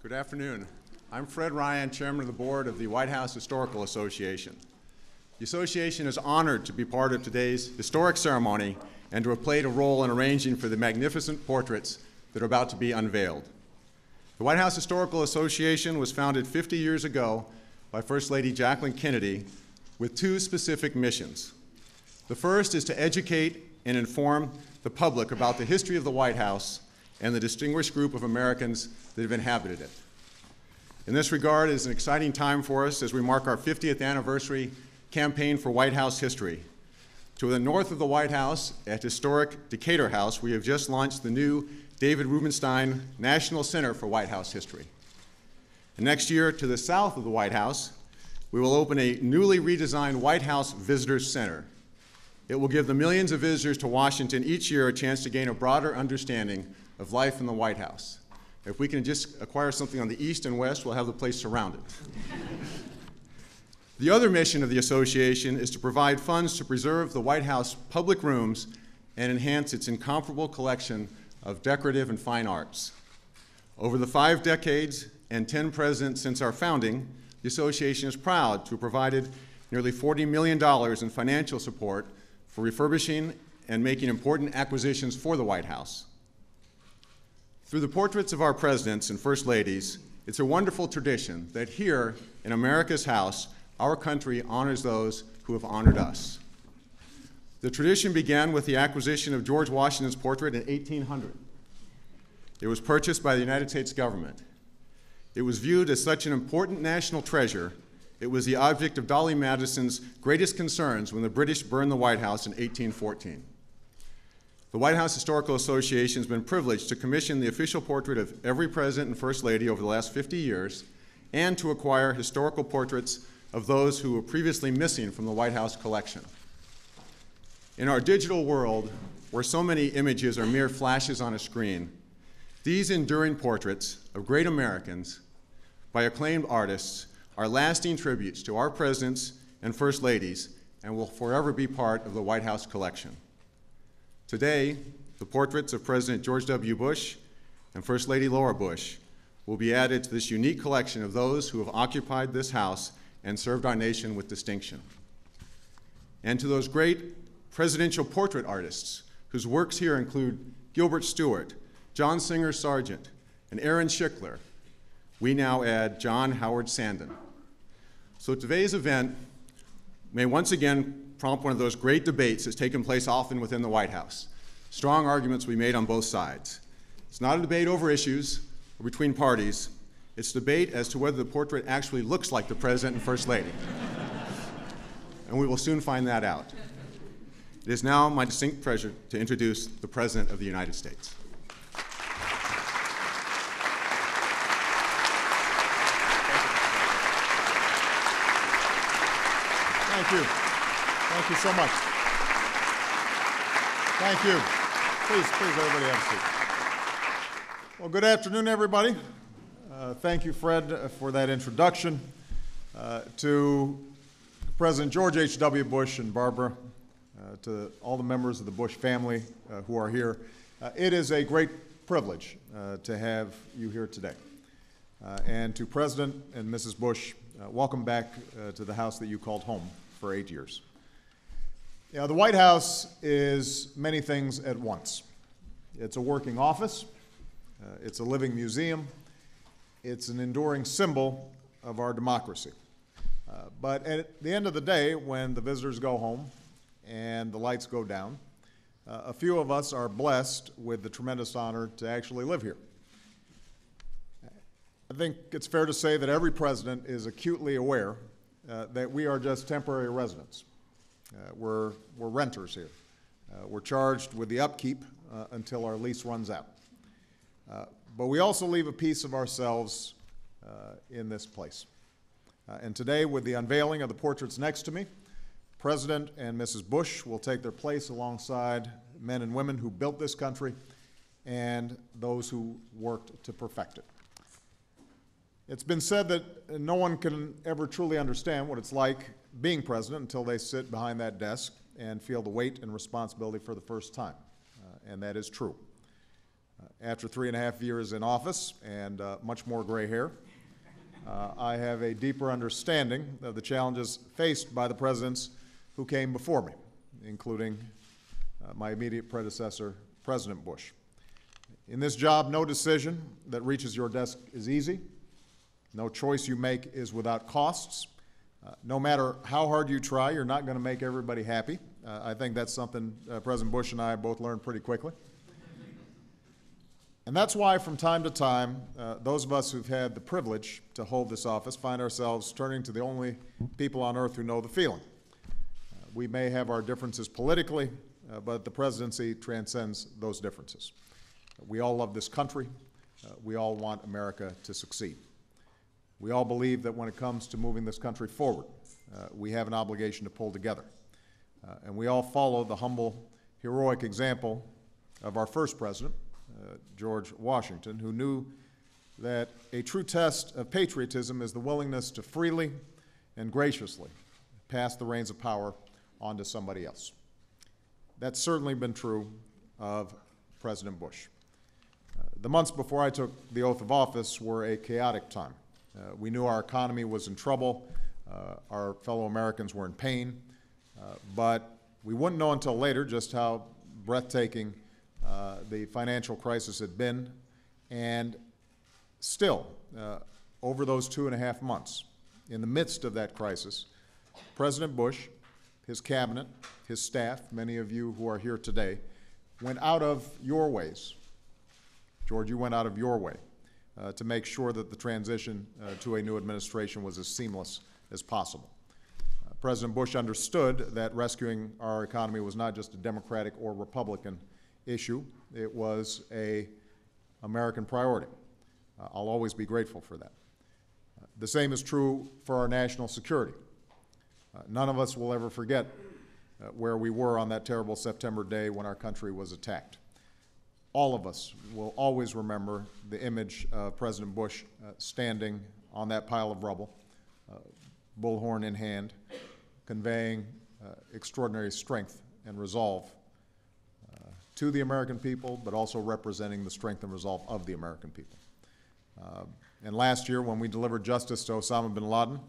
Good afternoon. I'm Fred Ryan, Chairman of the Board of the White House Historical Association. The association is honored to be part of today's historic ceremony and to have played a role in arranging for the magnificent portraits that are about to be unveiled. The White House Historical Association was founded 50 years ago by First Lady Jacqueline Kennedy with two specific missions. The first is to educate and inform the public about the history of the White House and the distinguished group of Americans that have inhabited it. In this regard, it is an exciting time for us as we mark our 50th anniversary campaign for White House history. To the north of the White House, at historic Decatur House, we have just launched the new David Rubenstein National Center for White House History. And next year, to the south of the White House, we will open a newly redesigned White House Visitors Center. It will give the millions of visitors to Washington each year a chance to gain a broader understanding of life in the White House. If we can just acquire something on the east and west, we'll have the place surrounded. The other mission of the association is to provide funds to preserve the White House public rooms and enhance its incomparable collection of decorative and fine arts. Over the 5 decades and 10 presidents since our founding, the association is proud to have provided nearly $40 million in financial support for refurbishing and making important acquisitions for the White House. Through the portraits of our presidents and first ladies, it's a wonderful tradition that here in America's house, our country honors those who have honored us. The tradition began with the acquisition of George Washington's portrait in 1800. It was purchased by the United States government. It was viewed as such an important national treasure, it was the object of Dolly Madison's greatest concerns when the British burned the White House in 1814. The White House Historical Association has been privileged to commission the official portrait of every president and first lady over the last 50 years and to acquire historical portraits of those who were previously missing from the White House collection. In our digital world, where so many images are mere flashes on a screen, these enduring portraits of great Americans by acclaimed artists are lasting tributes to our presidents and first ladies and will forever be part of the White House collection. Today, the portraits of President George W. Bush and First Lady Laura Bush will be added to this unique collection of those who have occupied this house and served our nation with distinction. And to those great presidential portrait artists whose works here include Gilbert Stuart, John Singer Sargent, and Aaron Schickler, we now add John Howard Sandon. So today's event may once again prompt one of those great debates that's taken place often within the White House. Strong arguments will be made on both sides. It's not a debate over issues or between parties. It's a debate as to whether the portrait actually looks like the President and First Lady. And we will soon find that out. It is now my distinct pleasure to introduce the President of the United States. Thank you. Thank you so much. Thank you. Please, everybody have a seat. Well, good afternoon, everybody. Thank you, Fred, for that introduction. To President George H.W. Bush and Barbara, to all the members of the Bush family who are here, it is a great privilege to have you here today. And to President and Mrs. Bush, welcome back to the house that you called home for 8 years. The White House is many things at once. It's a working office, it's a living museum, it's an enduring symbol of our democracy. But at the end of the day, when the visitors go home and the lights go down, a few of us are blessed with the tremendous honor to actually live here. I think it's fair to say that every president is acutely aware that we are just temporary residents. We're renters here. We're charged with the upkeep until our lease runs out. But we also leave a piece of ourselves in this place. And today, with the unveiling of the portraits next to me, President and Mrs. Bush will take their place alongside men and women who built this country and those who worked to perfect it. It's been said that no one can ever truly understand what it's like being president until they sit behind that desk and feel the weight and responsibility for the first time, and that is true. After 3.5 years in office and much more gray hair, I have a deeper understanding of the challenges faced by the presidents who came before me, including my immediate predecessor, President Bush. In this job, no decision that reaches your desk is easy. No choice you make is without costs. No matter how hard you try, you're not going to make everybody happy. I think that's something President Bush and I both learned pretty quickly. And that's why from time to time, those of us who've had the privilege to hold this office find ourselves turning to the only people on earth who know the feeling. We may have our differences politically, but the presidency transcends those differences. We all love this country. We all want America to succeed. We all believe that when it comes to moving this country forward, we have an obligation to pull together. And we all follow the humble, heroic example of our first president, George Washington, who knew that a true test of patriotism is the willingness to freely and graciously pass the reins of power on to somebody else. That's certainly been true of President Bush. The months before I took the oath of office were a chaotic time. We knew our economy was in trouble, our fellow Americans were in pain, but we wouldn't know until later just how breathtaking the financial crisis had been, and still, over those 2.5 months, in the midst of that crisis, President Bush, his cabinet, his staff, many of you who are here today, went out of your ways. George, you went out of your way to make sure that the transition to a new administration was as seamless as possible. President Bush understood that rescuing our economy was not just a Democratic or Republican issue, it was an American priority. I'll always be grateful for that. The same is true for our national security. None of us will ever forget where we were on that terrible September day when our country was attacked. All of us will always remember the image of President Bush standing on that pile of rubble, bullhorn in hand, conveying extraordinary strength and resolve to the American people, but also representing the strength and resolve of the American people. And last year, when we delivered justice to Osama bin Laden,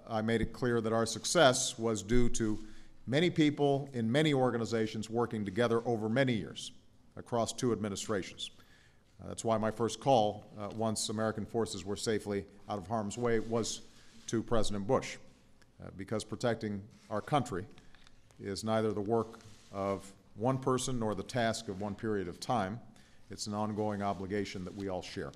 I made it clear that our success was due to many people in many organizations working together over many years across 2 administrations. That's why my first call, once American forces were safely out of harm's way, was to President Bush, because protecting our country is neither the work of one person nor the task of one period of time. It's an ongoing obligation that we all share.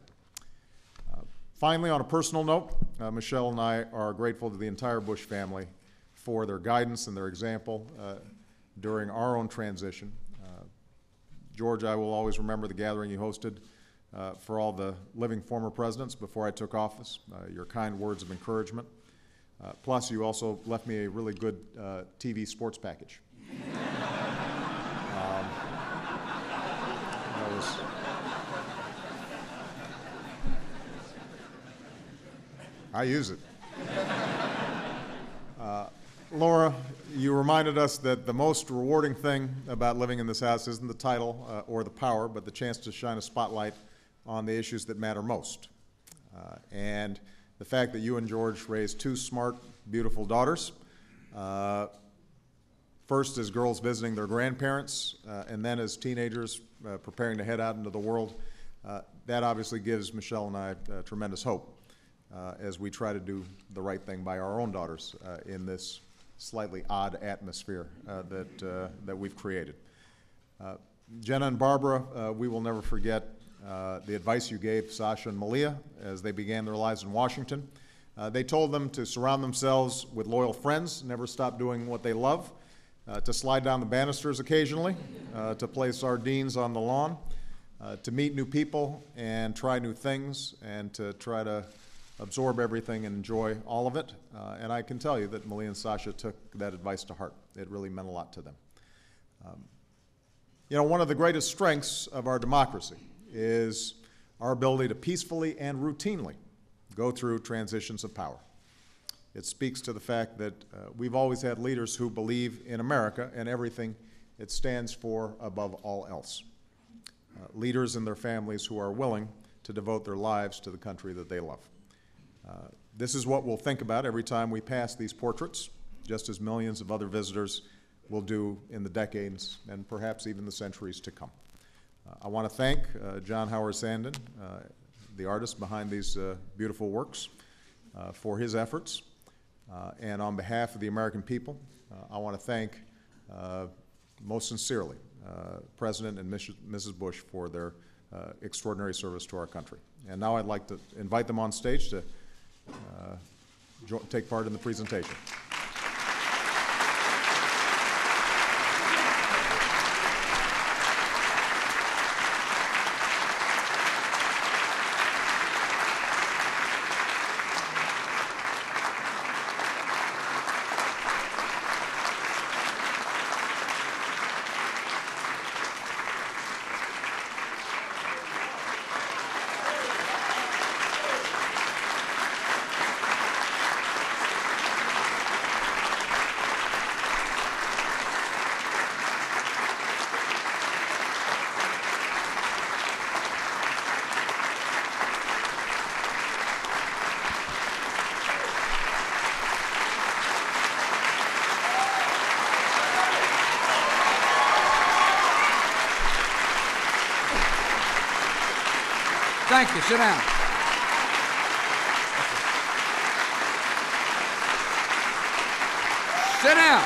Finally, on a personal note, Michelle and I are grateful to the entire Bush family for their guidance and their example during our own transition. George, I will always remember the gathering you hosted for all the living former presidents before I took office, your kind words of encouragement. Plus, you also left me a really good TV sports package. I use it. Laura, you reminded us that the most rewarding thing about living in this house isn't the title or the power, but the chance to shine a spotlight on the issues that matter most. And the fact that you and George raised 2 smart, beautiful daughters, first as girls visiting their grandparents, and then as teenagers preparing to head out into the world, that obviously gives Michelle and I tremendous hope as we try to do the right thing by our own daughters in this slightly odd atmosphere that we've created. Jenna and Barbara, we will never forget the advice you gave Sasha and Malia as they began their lives in Washington. They told them to surround themselves with loyal friends, never stop doing what they love, to slide down the banisters occasionally, to play sardines on the lawn, to meet new people and try new things, and to try to absorb everything and enjoy all of it. And I can tell you that Malia and Sasha took that advice to heart. It really meant a lot to them. You know, one of the greatest strengths of our democracy is our ability to peacefully and routinely go through transitions of power. It speaks to the fact that we've always had leaders who believe in America and everything it stands for above all else. leaders and their families who are willing to devote their lives to the country that they love. This is what we'll think about every time we pass these portraits, just as millions of other visitors will do in the decades and perhaps even the centuries to come. I want to thank John Howard Sandin, the artist behind these beautiful works, for his efforts. And on behalf of the American people, I want to thank most sincerely President and Mrs. Bush for their extraordinary service to our country. And now I'd like to invite them on stage to take part in the presentation. Thank you. Sit down. Sit down.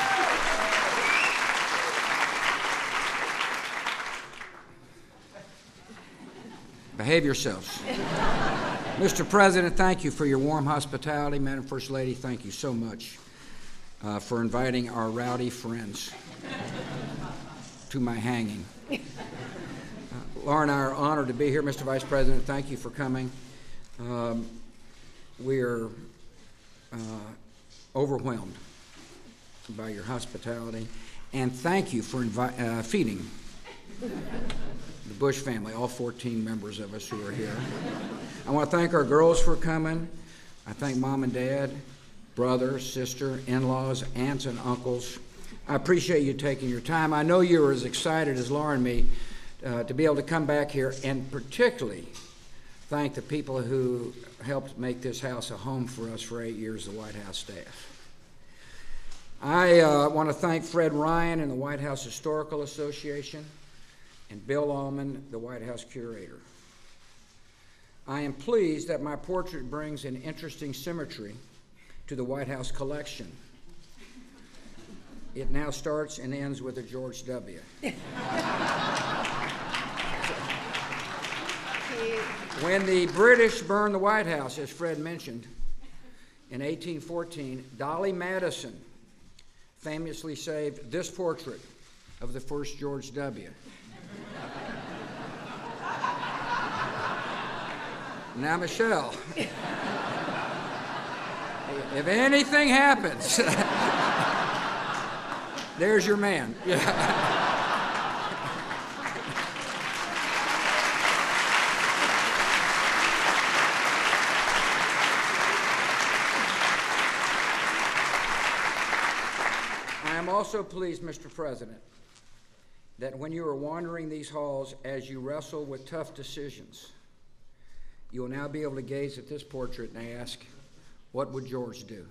Behave yourselves. Mr. President, thank you for your warm hospitality. Madam First Lady, thank you so much for inviting our rowdy friends to my hanging. Laura and I are honored to be here. Mr. Vice President, thank you for coming. We are overwhelmed by your hospitality, and thank you for feeding the Bush family, all 14 members of us who are here. I want to thank our girls for coming. I thank Mom and Dad, brother, sister, in-laws, aunts and uncles. I appreciate you taking your time. I know you were as excited as Laura and me to be able to come back here, and particularly thank the people who helped make this house a home for us for 8 years, the White House staff. I want to thank Fred Ryan and the White House Historical Association, and Bill Allman, the White House curator. I am pleased that my portrait brings an interesting symmetry to the White House collection. It now starts and ends with a George W. When the British burned the White House, as Fred mentioned, in 1814, Dolly Madison famously saved this portrait of the first George W. Now, Michelle, if anything happens, there's your man. I am also pleased, Mr. President, that when you are wandering these halls as you wrestle with tough decisions, you will now be able to gaze at this portrait and ask, what would George do?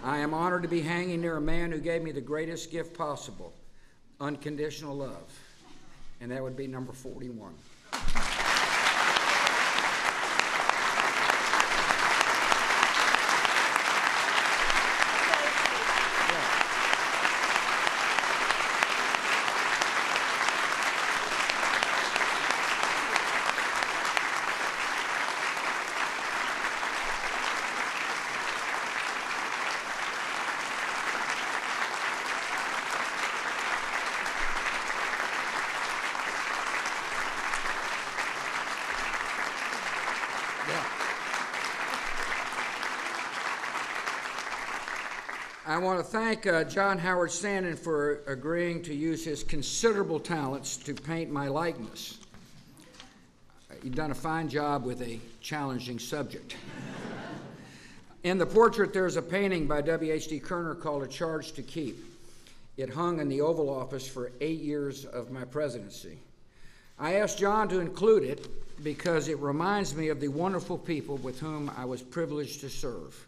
I am honored to be hanging near a man who gave me the greatest gift possible, unconditional love, and that would be number 41. I want to thank John Howard Sandin for agreeing to use his considerable talents to paint my likeness. You've done a fine job with a challenging subject. In the portrait, there's a painting by W.H.D. Kerner called A Charge to Keep. It hung in the Oval Office for 8 years of my presidency. I asked John to include it because it reminds me of the wonderful people with whom I was privileged to serve.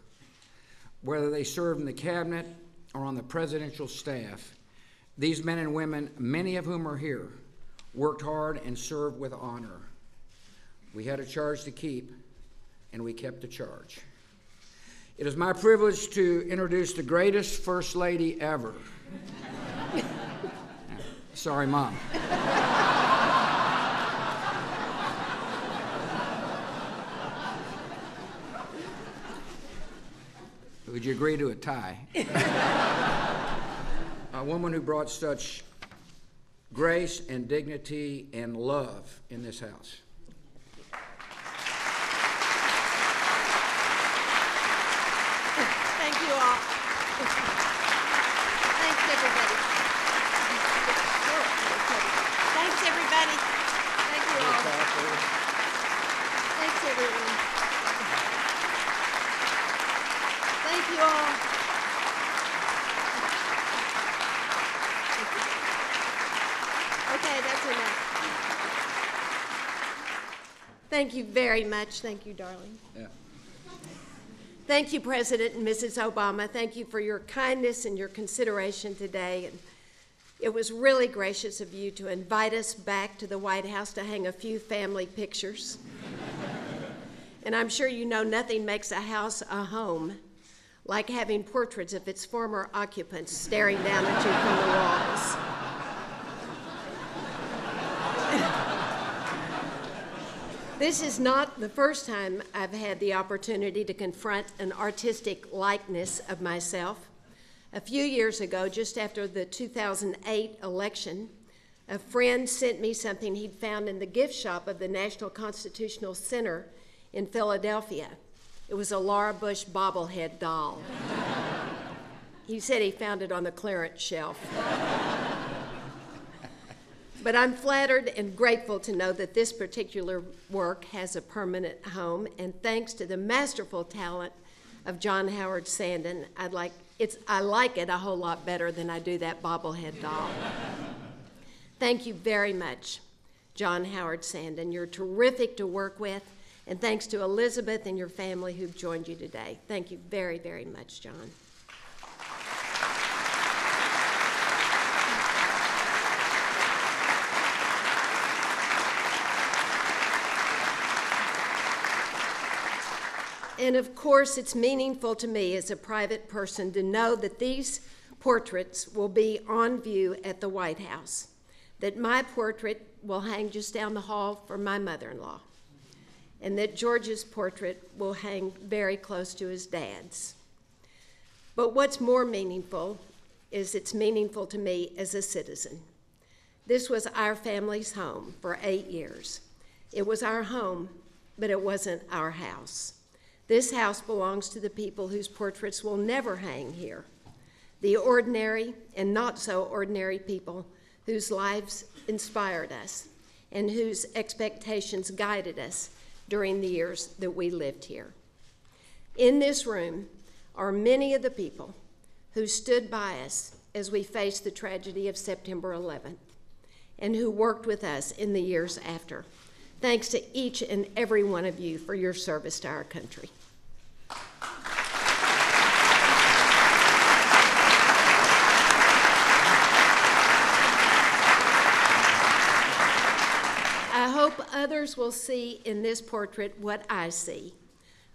Whether they served in the cabinet or on the presidential staff, these men and women, many of whom are here, worked hard and served with honor. We had a charge to keep, and we kept the charge. It is my privilege to introduce the greatest First Lady ever. Sorry, Mom. Would you agree to a tie? A woman who brought such grace and dignity and love in this house. Thank you all. Thanks, everybody. Thanks, everybody. Thank you all. Thanks, everyone. Thank you all. Okay, that's enough. Thank you very much. Thank you, darling. Yeah. Thank you, President and Mrs. Obama. Thank you for your kindness and your consideration today. And it was really gracious of you to invite us back to the White House to hang a few family pictures. And I'm sure you know nothing makes a house a home like having portraits of its former occupants staring down at you from the walls. This is not the first time I've had the opportunity to confront an artistic likeness of myself. A few years ago, just after the 2008 election, a friend sent me something he'd found in the gift shop of the National Constitutional Center in Philadelphia. It was a Laura Bush bobblehead doll. He said he found it on the clearance shelf. But I'm flattered and grateful to know that this particular work has a permanent home, and thanks to the masterful talent of John Howard Sandin, I like it a whole lot better than I do that bobblehead doll. Thank you very much, John Howard Sandin. You're terrific to work with, and thanks to Elizabeth and your family who've joined you today. Thank you very, very much, John. And of course, it's meaningful to me as a private person to know that these portraits will be on view at the White House, that my portrait will hang just down the hall for my mother-in-law, and that George's portrait will hang very close to his dad's. But what's more meaningful is it's meaningful to me as a citizen. This was our family's home for 8 years. It was our home, but it wasn't our house. This house belongs to the people whose portraits will never hang here, the ordinary and not so ordinary people whose lives inspired us and whose expectations guided us during the years that we lived here. In this room are many of the people who stood by us as we faced the tragedy of September 11th and who worked with us in the years after. Thanks to each and every one of you for your service to our country. I hope others will see in this portrait what I see,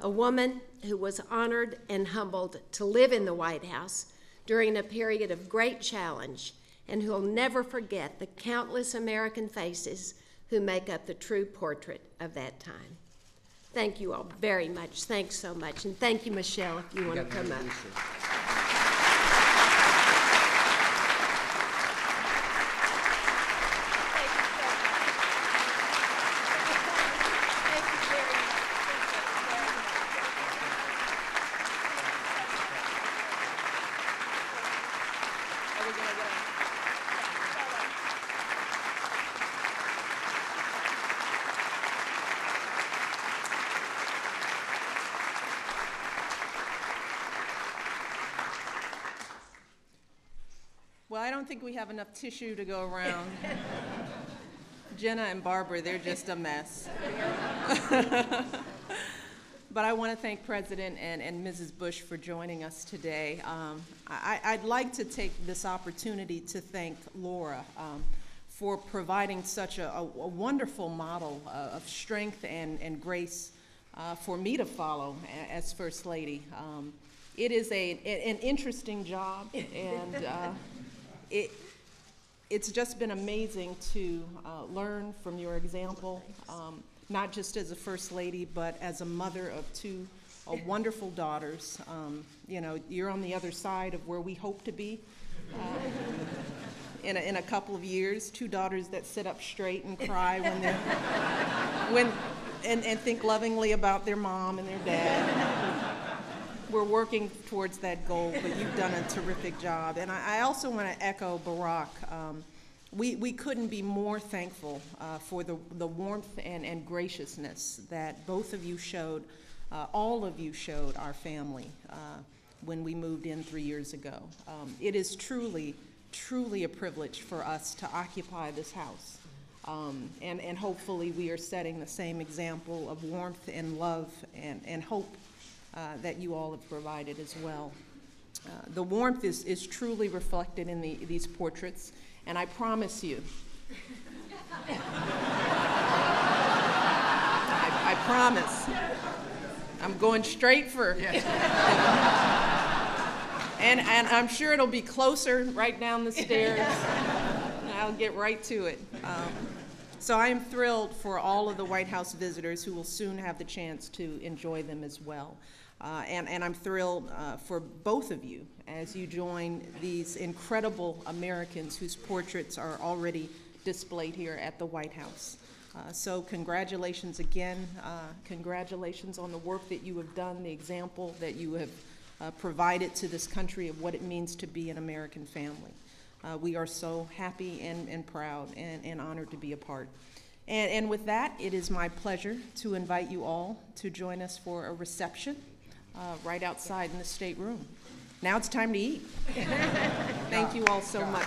a woman who was honored and humbled to live in the White House during a period of great challenge, and who'll never forget the countless American faces who make up the true portrait of that time. Thank you all very much. Thanks so much. And thank you, Michelle, if you want to come up. Well, I don't think we have enough tissue to go around. Jenna and Barbara, they're just a mess. But I want to thank President and Mrs. Bush for joining us today. I'd like to take this opportunity to thank Laura for providing such a wonderful model of strength and grace for me to follow as First Lady. It is an interesting job, and it's just been amazing to learn from your example, not just as a First Lady, but as a mother of two wonderful daughters. You know, you're on the other side of where we hope to be in a couple of years. Two daughters that sit up straight and cry and think lovingly about their mom and their dad. We're working towards that goal, but you've done a terrific job. And I also want to echo Barack. We couldn't be more thankful for the warmth and graciousness that both of you showed, all of you showed our family when we moved in 3 years ago. It is truly, truly a privilege for us to occupy this house. And hopefully we are setting the same example of warmth and love and hope that you all have provided as well. The warmth is truly reflected in these portraits, and I promise you, I promise, I'm going straight for, and I'm sure it'll be closer right down the stairs, and I'll get right to it. So I am thrilled for all of the White House visitors who will soon have the chance to enjoy them as well. And I'm thrilled for both of you as you join these incredible Americans whose portraits are already displayed here at the White House. So congratulations again. Congratulations on the work that you have done, the example that you have provided to this country of what it means to be an American family. We are so happy and proud and honored to be a part. And with that, it is my pleasure to invite you all to join us for a reception right outside in the state room. Now it's time to eat. Thank you all so much.